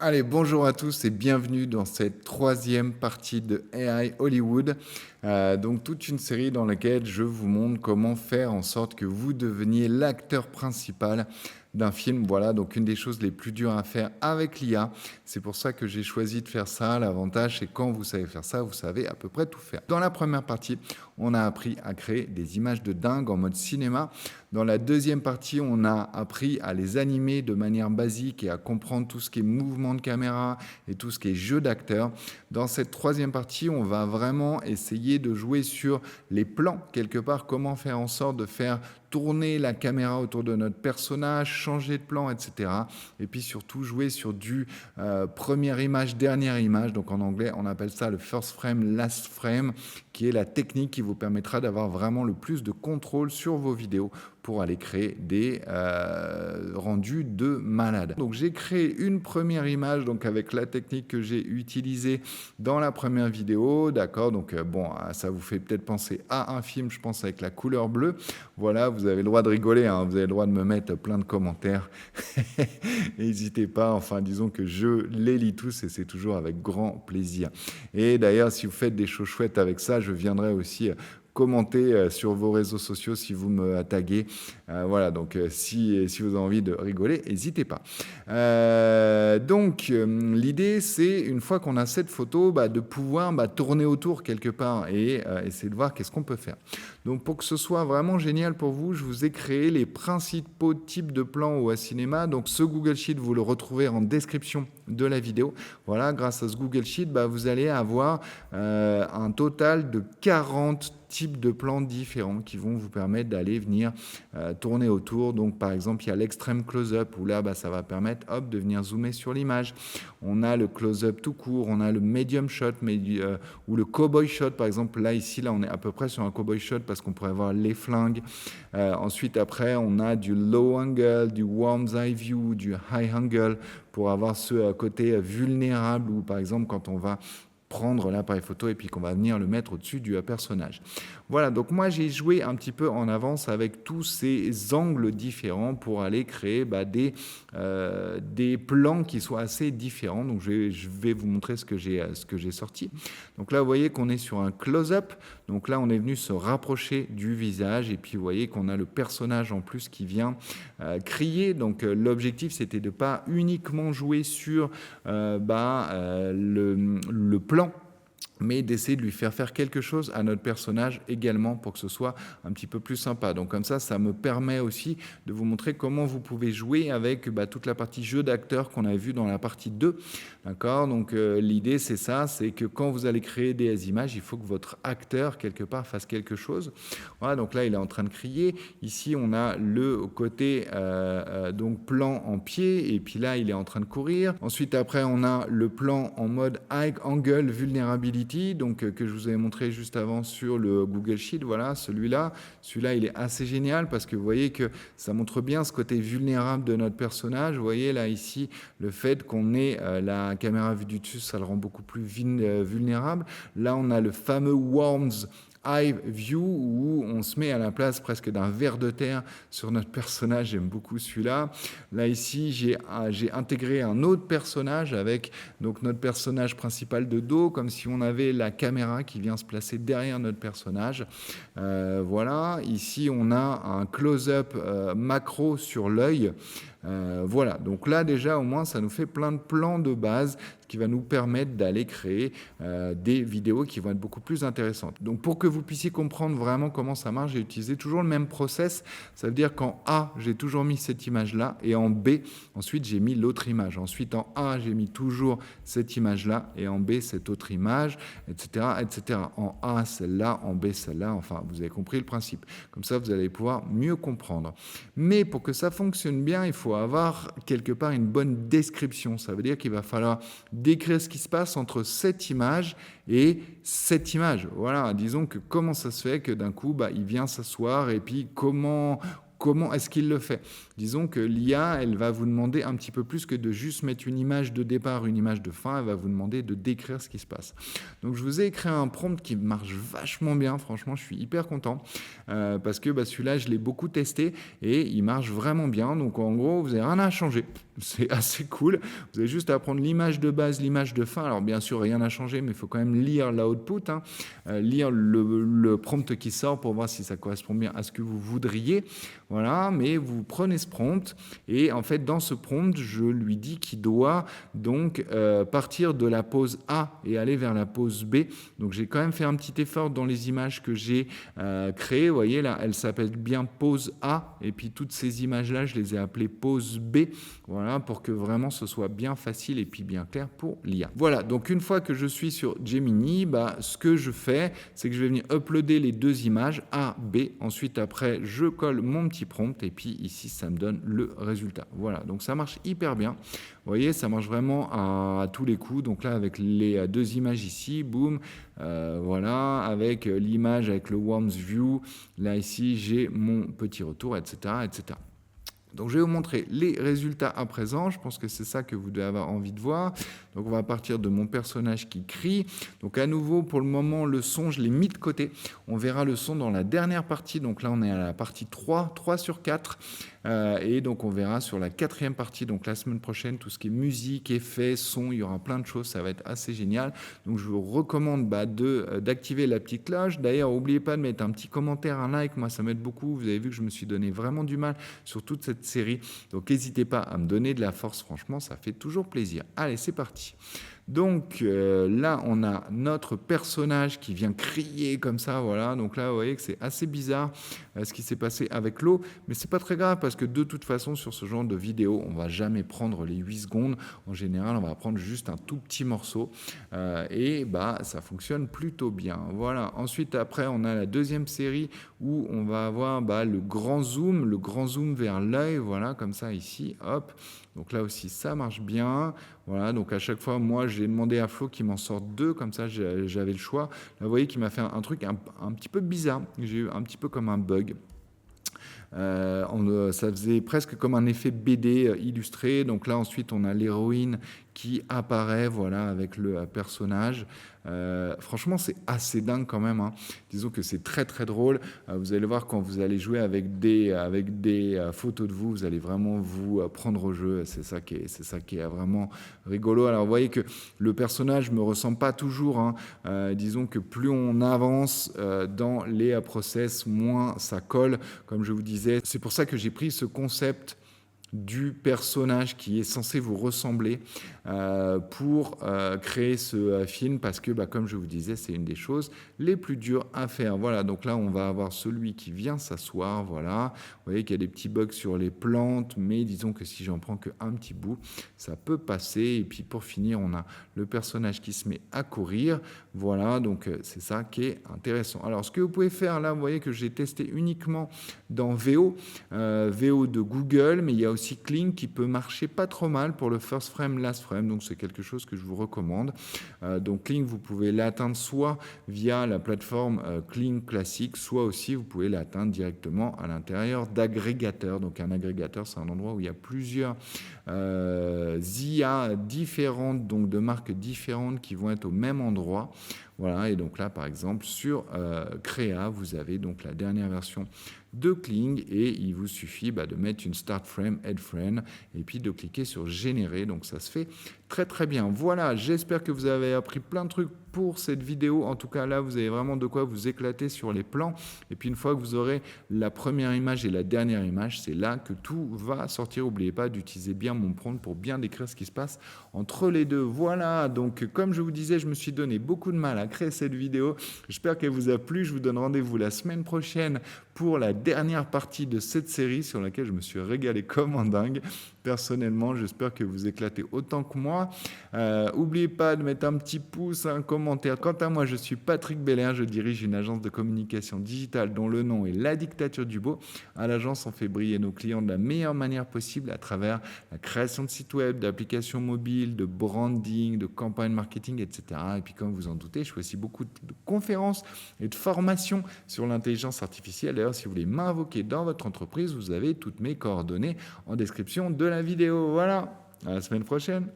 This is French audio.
Allez, bonjour à tous et bienvenue dans cette troisième partie de AI Hollywood. Donc toute une série dans laquelle je vous montre comment faire en sorte que vous deveniez l'acteur principal d'un film. Voilà, donc une des choses les plus dures à faire avec l'IA. C'est pour ça que j'ai choisi de faire ça. L'avantage, c'est quand vous savez faire ça, vous savez à peu près tout faire. Dans la première partie, on a appris à créer des images de dingue en mode cinéma. Dans la deuxième partie, on a appris à les animer de manière basique et à comprendre tout ce qui est mouvement de caméra et tout ce qui est jeu d'acteur. Dans cette troisième partie, on va vraiment essayer de jouer sur les plans, quelque part, comment faire en sorte de faire tourner la caméra autour de notre personnage, changer de plan, etc. Et puis surtout jouer sur du première image, dernière image. Donc en anglais, on appelle ça le first frame, last frame, qui est la technique qui vous permettra d'avoir vraiment le plus de contrôle sur vos vidéos pour aller créer des rendus de malade. Donc j'ai créé une première image donc avec la technique que j'ai utilisée dans la première vidéo, d'accord. Donc bon, ça vous fait peut-être penser à un film, je pense, avec la couleur bleue. Voilà, vous avez le droit de rigoler, hein, vous avez le droit de me mettre plein de commentaires. N'hésitez pas, enfin disons que je les lis tous et c'est toujours avec grand plaisir. Et d'ailleurs, si vous faites des choses chouettes avec ça, je viendrai aussi commenter sur vos réseaux sociaux si vous me taguez. Voilà, donc si vous avez envie de rigoler, n'hésitez pas. Donc, l'idée, c'est, une fois qu'on a cette photo, de pouvoir tourner autour quelque part et essayer de voir qu'est-ce qu'on peut faire. Donc, pour que ce soit vraiment génial pour vous, je vous ai créé les principaux types de plans au cinéma. Donc, ce Google Sheet, vous le retrouvez en description de la vidéo. Voilà, grâce à ce Google Sheet, vous allez avoir un total de 40 types de plans différents qui vont vous permettre d'aller venir tourner autour. Donc par exemple, il y a l'extrême close-up où là, ça va permettre de venir zoomer sur l'image. On a le close-up tout court, on a le medium shot ou le cowboy shot. Par exemple, là, ici, on est à peu près sur un cowboy shot parce qu'on pourrait voir les flingues. Ensuite, après, on a du low angle, du worm's eye view, du high angle pour avoir ce côté vulnérable où, par exemple, quand on va prendre l'appareil photo et puis qu'on va venir le mettre au-dessus du personnage. Voilà, donc moi j'ai joué un petit peu en avance avec tous ces angles différents pour aller créer des plans qui soient assez différents. Donc je vais vous montrer ce que j'ai sorti. Donc là vous voyez qu'on est sur un close-up. Donc là on est venu se rapprocher du visage et puis vous voyez qu'on a le personnage en plus qui vient crier. Donc l'objectif c'était de ne pas uniquement jouer sur le plan, mais d'essayer de lui faire quelque chose à notre personnage également pour que ce soit un petit peu plus sympa. Donc comme ça me permet aussi de vous montrer comment vous pouvez jouer avec toute la partie jeu d'acteur qu'on a vu dans la partie 2. D'accord. Donc l'idée c'est ça, c'est que quand vous allez créer des images, il faut que votre acteur quelque part fasse quelque chose. Voilà, donc là il est en train de crier. Ici on a le côté donc plan en pied et puis là il est en train de courir. Ensuite après on a le plan en mode high angle vulnerability, donc que je vous avais montré juste avant sur le Google Sheet. Voilà, celui-là il est assez génial parce que vous voyez que ça montre bien ce côté vulnérable de notre personnage. Vous voyez là ici le fait qu'on ait la caméra vue du dessus, ça le rend beaucoup plus vulnérable. Là on a le fameux worm's eye view où on se met à la place presque d'un ver de terre sur notre personnage. J'aime beaucoup celui-là. Là ici j'ai intégré un autre personnage avec donc notre personnage principal de dos, comme si on avait la caméra qui vient se placer derrière notre personnage. Voilà, ici on a un close-up macro sur l'œil. Voilà, donc là déjà au moins ça nous fait plein de plans de base qui va nous permettre d'aller créer des vidéos qui vont être beaucoup plus intéressantes. Donc pour que vous puissiez comprendre vraiment comment ça marche, j'ai utilisé toujours le même process. Ça veut dire qu'en A, j'ai toujours mis cette image-là et en B, ensuite j'ai mis l'autre image. Ensuite en A, j'ai mis toujours cette image-là et en B, cette autre image, etc., etc. En A, celle-là, en B, celle-là. Enfin, vous avez compris le principe. Comme ça, vous allez pouvoir mieux comprendre. Mais pour que ça fonctionne bien, il faut avoir quelque part une bonne description. Ça veut dire qu'il va falloir décrire ce qui se passe entre cette image et cette image. Voilà, disons que comment ça se fait que d'un coup, il vient s'asseoir et puis comment comment est-ce qu'il le fait? Disons que l'IA, elle va vous demander un petit peu plus que de juste mettre une image de départ, une image de fin, elle va vous demander de décrire ce qui se passe. Donc je vous ai écrit un prompt qui marche vachement bien, franchement je suis hyper content, parce que celui-là je l'ai beaucoup testé et il marche vraiment bien. Donc en gros vous n'avez rien à changer, c'est assez cool. Vous avez juste à prendre l'image de base, l'image de fin. Alors bien sûr rien à changer, mais il faut quand même lire l'output, lire le prompt qui sort pour voir si ça correspond bien à ce que vous voudriez. Voilà, mais vous prenez ce prompt et en fait dans ce prompt je lui dis qu'il doit donc partir de la pose A et aller vers la pose B. Donc j'ai quand même fait un petit effort dans les images que j'ai créées. Vous voyez là, elle s'appelle bien pose A et puis toutes ces images là je les ai appelées pose B. Voilà, pour que vraiment ce soit bien facile et puis bien clair pour l'IA. Voilà, donc une fois que je suis sur Gemini, ce que je fais, c'est que je vais venir uploader les deux images A, B. Ensuite, après, je colle mon petit prompt et puis ici, ça me donne le résultat. Voilà, donc ça marche hyper bien. Vous voyez, ça marche vraiment à tous les coups. Donc là, avec les deux images ici, boum, voilà, avec l'image avec le Worms View, là ici, j'ai mon petit retour, etc., etc. Donc je vais vous montrer les résultats à présent, je pense que c'est ça que vous devez avoir envie de voir. Donc on va partir de mon personnage qui crie. Donc à nouveau, pour le moment, le son, je l'ai mis de côté. On verra le son dans la dernière partie, donc là on est à la partie 3 sur 4. Et donc on verra sur la 4e partie, donc la semaine prochaine, tout ce qui est musique, effets, son, il y aura plein de choses, ça va être assez génial. Donc je vous recommande d'activer la petite cloche. D'ailleurs, n'oubliez pas de mettre un petit commentaire, un like, moi ça m'aide beaucoup. Vous avez vu que je me suis donné vraiment du mal sur toute cette série, donc n'hésitez pas à me donner de la force, franchement ça fait toujours plaisir. Allez, c'est parti. Donc là on a notre personnage qui vient crier comme ça, voilà. Donc là vous voyez que c'est assez bizarre ce qui s'est passé avec l'eau, mais c'est pas très grave parce que de toute façon sur ce genre de vidéo on va jamais prendre les 8 secondes, en général on va prendre juste un tout petit morceau et ça fonctionne plutôt bien. Voilà, ensuite après on a la deuxième série où on va avoir le grand zoom vers l'œil, voilà, comme ça ici, hop. Donc là aussi ça marche bien. Voilà, donc à chaque fois, moi, j'ai demandé à Flo qu'il m'en sorte 2, comme ça j'avais le choix. Là, vous voyez qu'il m'a fait un truc un petit peu bizarre. J'ai eu un petit peu comme un bug. Ça faisait presque comme un effet BD illustré. Donc là, ensuite, on a l'héroïne qui apparaît, voilà, avec le personnage. Franchement, c'est assez dingue quand même, hein. Disons que c'est très très drôle. Vous allez voir quand vous allez jouer avec des photos de vous, vous allez vraiment vous prendre au jeu. C'est ça qui est vraiment rigolo. Alors vous voyez que le personnage me ressemble pas toujours, hein. Disons que plus on avance dans les process, moins ça colle. Comme je vous disais, c'est pour ça que j'ai pris ce concept du personnage qui est censé vous ressembler pour créer ce film, parce que comme je vous disais, c'est une des choses les plus dures à faire. Voilà, donc là on va avoir celui qui vient s'asseoir, voilà. Vous voyez qu'il y a des petits bugs sur les plantes, mais disons que si j'en prends qu'un petit bout, ça peut passer. Et puis pour finir, on a le personnage qui se met à courir, voilà, donc c'est ça qui est intéressant. Alors ce que vous pouvez faire là, vous voyez que j'ai testé uniquement dans VO de Google, mais il y a aussi Kling qui peut marcher pas trop mal pour le first frame, last frame, donc c'est quelque chose que je vous recommande. Donc Kling, vous pouvez l'atteindre soit via la plateforme Kling classique, soit aussi vous pouvez l'atteindre directement à l'intérieur d'agrégateurs. Donc un agrégateur, c'est un endroit où il y a plusieurs IA différentes, donc de marques différentes qui vont être au même endroit. Voilà, et donc là, par exemple, sur Créa, vous avez donc la dernière version de Kling et il vous suffit de mettre une start frame, head frame et puis de cliquer sur générer. Donc ça se fait très très bien. Voilà, j'espère que vous avez appris plein de trucs pour cette vidéo. En tout cas, là, vous avez vraiment de quoi vous éclater sur les plans. Et puis une fois que vous aurez la première image et la dernière image, c'est là que tout va sortir. N'oubliez pas d'utiliser bien mon prompt pour bien décrire ce qui se passe entre les deux. Voilà, donc comme je vous disais, je me suis donné beaucoup de mal à créer cette vidéo. J'espère qu'elle vous a plu. Je vous donne rendez-vous la semaine prochaine pour la dernière partie de cette série sur laquelle je me suis régalé comme un dingue. Personnellement, j'espère que vous éclatez autant que moi. N'oubliez pas de mettre un petit pouce, un commentaire commentaires. Quant à moi, je suis Patrick Belair, je dirige une agence de communication digitale dont le nom est La Dictature du Beau. À l'agence, on fait briller nos clients de la meilleure manière possible à travers la création de sites web, d'applications mobiles, de branding, de campagnes marketing, etc. Et puis comme vous en doutez, je fais aussi beaucoup de conférences et de formations sur l'intelligence artificielle. D'ailleurs, si vous voulez m'invoquer dans votre entreprise, vous avez toutes mes coordonnées en description de la vidéo. Voilà, à la semaine prochaine.